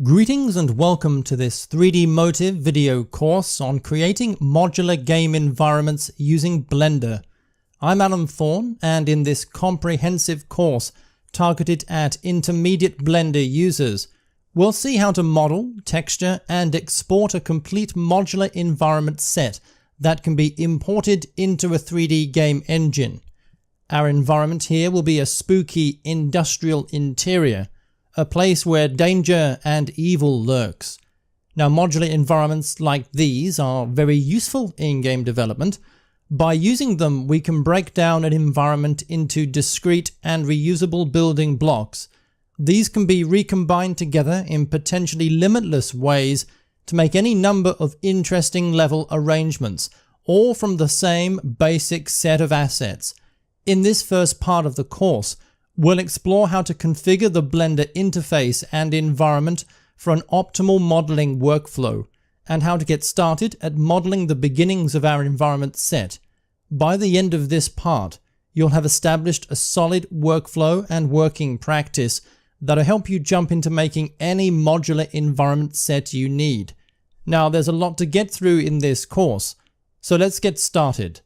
Greetings and welcome to this 3D Motive video course on creating modular game environments using Blender. I'm Alan Thorne, and in this comprehensive course targeted at intermediate Blender users, we'll see how to model, texture and export a complete modular environment set that can be imported into a 3D game engine. Our environment here will be a spooky industrial interior, a place where danger and evil lurks. Now, modular environments like these are very useful in game development. By using them, we can break down an environment into discrete and reusable building blocks. These can be recombined together in potentially limitless ways to make any number of interesting level arrangements, all from the same basic set of assets. In this first part of the course, we'll explore how to configure the Blender interface and environment for an optimal modeling workflow, and how to get started at modeling the beginnings of our environment set. By the end of this part, you'll have established a solid workflow and working practice that'll help you jump into making any modular environment set you need. Now, there's a lot to get through in this course, so let's get started.